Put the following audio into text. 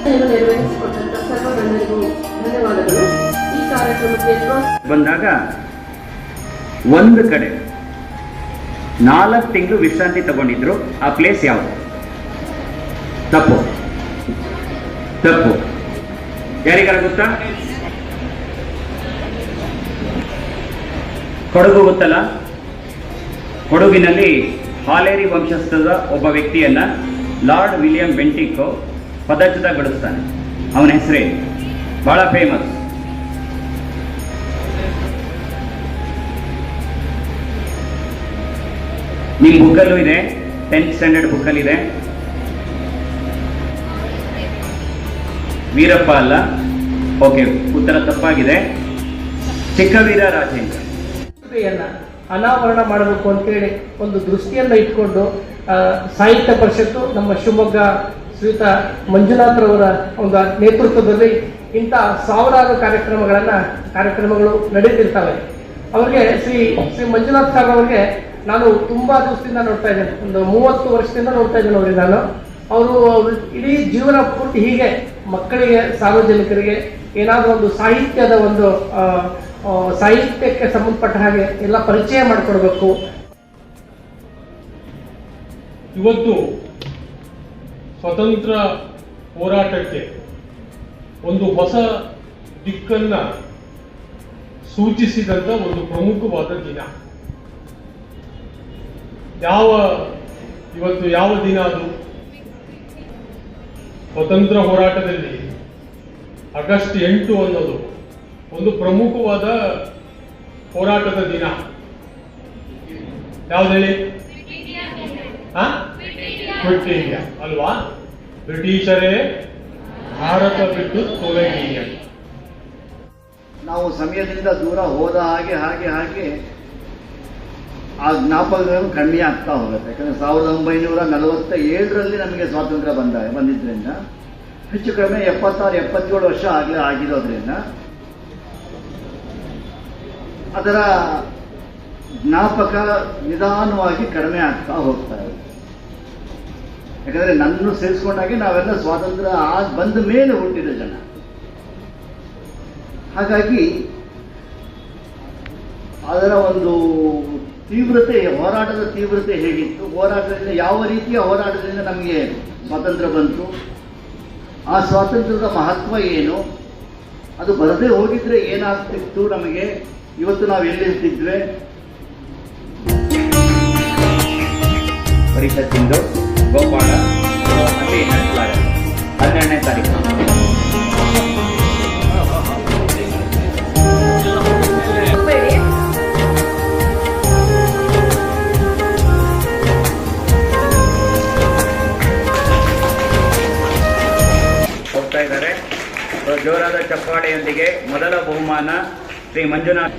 ನೆರವೇರಿಸಿಕೊಟ್ಟಂತ ಸರ್ವಗಣ್ಯರಿಗೂ ಧನ್ಯವಾದಗಳು. ಈ ಕಾರ್ಯಕ್ರಮಕ್ಕೆ ಬಂದಾಗ ಒಂದು ಕಡೆ 4 ತಿಂಗಳು ವಿಶ್ರಾಂತಿ ತಗೊಂಡಿದ್ರು. ಆ ಪ್ಲೇಸ್ ಯಾವುದು? ತಪ್ಪು ಯಾರಿಗಾರ ಗೊತ್ತಾ? ಕೊಡಗು ಗೊತ್ತಲ್ಲ? ಕೊಡಗಿನಲ್ಲಿ ಹಾಲೇರಿ ವಂಶಸ್ಥದ ಒಬ್ಬ ವ್ಯಕ್ತಿಯನ್ನ ಲಾರ್ಡ್ ವಿಲಿಯಂ ಬೆಂಟಿಕೋ ಪದಚ್ಯುತಗೊಳಿಸ್ತಾನೆ. ಅವನ ಹೆಸರೇ ಬಹಳ ಫೇಮಸ್. ನಿಮ್ಮ ಬುಕ್ಕಲ್ಲೂ ಇದೆ, 10th ಸ್ಟ್ಯಾಂಡರ್ಡ್ ಬುಕ್ಕಲ್ಲಿ ಇದೆ. ವೀರಪ್ಪ ಅಲ್ಲ. ಓಕೆ, ಉತ್ತರ ತಪ್ಪಾಗಿದೆ. ಚಿಕ್ಕವೀರ ರಾಜೇಂದ್ರ. ಅನಾವರಣ ಮಾಡಬೇಕು ಅಂತೇಳಿ ಒಂದು ದೃಷ್ಟಿಯನ್ನು ಇಟ್ಕೊಂಡು ಸಾಹಿತ್ಯ ಪರಿಷತ್ತು ನಮ್ಮ ಶಿವಮೊಗ್ಗ ಶ್ರೀಯುತ ಮಂಜುನಾಥ್ರವರ ಒಂದು ನೇತೃತ್ವದಲ್ಲಿ ಇಂಥ ಸಾವಿರಾರು ಕಾರ್ಯಕ್ರಮಗಳು ನಡೀತಿರ್ತವೆ. ಅವರಿಗೆ ಶ್ರೀ ಮಂಜುನಾಥ್ ಸಾರ್ ಅವರಿಗೆ ನಾನು ತುಂಬಾ ದಿವಸದಿಂದ ನೋಡ್ತಾ ಇದ್ದೇನೆ, ಒಂದು 30 ವರ್ಷದಿಂದ ನೋಡ್ತಾ ಇದ್ದೇನೆ ಅವ್ರಿಗೆ ನಾನು. ಅವರು ಇಡೀ ಜೀವನ ಪೂರ್ತಿ ಹೀಗೆ ಮಕ್ಕಳಿಗೆ, ಸಾರ್ವಜನಿಕರಿಗೆ ಏನಾದರೂ ಒಂದು ಸಾಹಿತ್ಯದ ಒಂದು ಸಾಹಿತ್ಯಕ್ಕೆ ಸಂಬಂಧಪಟ್ಟ ಹಾಗೆ ಎಲ್ಲ ಪರಿಚಯ ಮಾಡಿಕೊಡ್ಬೇಕು. ಇವತ್ತು ಸ್ವತಂತ್ರ ಹೋರಾಟಕ್ಕೆ ಒಂದು ಹೊಸ ದಿಕ್ಕನ್ನ ಸೂಚಿಸಿದಂತ ಒಂದು ಪ್ರಮುಖವಾದ ದಿನ. ಇವತ್ತು ಯಾವ ದಿನ ಅದು? ಸ್ವತಂತ್ರ ಹೋರಾಟದಲ್ಲಿ ಆಗಸ್ಟ್ 8 ಅನ್ನೋದು ಒಂದು ಪ್ರಮುಖವಾದ ಹೋರಾಟದ ದಿನ. ಯಾವ್ದು ಹೇಳಿ? ಕ್ವಿಟ್ ಇಂಡಿಯಾ ಅಲ್ವಾ? ಬ್ರಿಟಿಷರೇ ಭಾರತ ಬಿಟ್ಟು ತೊಲಗಿ. ನಾವು ಸಮಯದಿಂದ ದೂರ ಹೋದ ಹಾಗೆ ಆ ಜ್ಞಾಪಕಗಳು ಕಡಿಮೆ ಆಗ್ತಾ ಹೋಗುತ್ತೆ. ಯಾಕಂದ್ರೆ 1947ರಲ್ಲಿ ನಮಗೆ ಸ್ವಾತಂತ್ರ್ಯ ಬಂದಿದ್ದರಿಂದ ಹೆಚ್ಚು ಕಡಿಮೆ 76-77 ವರ್ಷ ಆಗಿರೋದ್ರಿಂದ ಅದರ ಜ್ಞಾಪಕ ನಿಧಾನವಾಗಿ ಕಡಿಮೆ ಆಗ್ತಾ ಹೋಗ್ತಾ ಇದೆ. ಯಾಕಂದ್ರೆ ನನ್ನನ್ನು ಸೇರಿಸ್ಕೊಂಡಾಗೆ ನಾವೆಲ್ಲ ಸ್ವಾತಂತ್ರ್ಯ ಬಂದ ಮೇಲೆ ಹುಟ್ಟಿದ ಜನ. ಹಾಗಾಗಿ ಅದರ ಒಂದು ತೀವ್ರತೆ, ಹೋರಾಟದ ತೀವ್ರತೆ ಹೇಗಿತ್ತು, ಹೋರಾಟದಿಂದ ಯಾವ ರೀತಿಯ ಹೋರಾಟದಿಂದ ನಮಗೆ ಸ್ವಾತಂತ್ರ್ಯ ಬಂತು, ಆ ಸ್ವಾತಂತ್ರ್ಯದ ಮಹತ್ವ ಏನು, ಅದು ಬರದೇ ಹೋಗಿದ್ರೆ ಏನಾಗ್ತಿತ್ತು ನಮಗೆ, ಇವತ್ತು ನಾವು ಎಲ್ಲಿರ್ತಿದ್ವಿ. ಪರಿಷತ್ತಿಂದು ಗೋಪಾಳ ಅಲ್ಲಿ ನಡೆಸಲಾಗುತ್ತೆ 12ನೇ ತಾರೀಕು. ಹೋಗ್ತಾ ಇದ್ದಾರೆ. ಜೋರಾದ ಚಪ್ಪಾಳೆಯೊಂದಿಗೆ ಮೊದಲ ಬಹುಮಾನ ಶ್ರೀ ಮಂಜುನಾಥ್.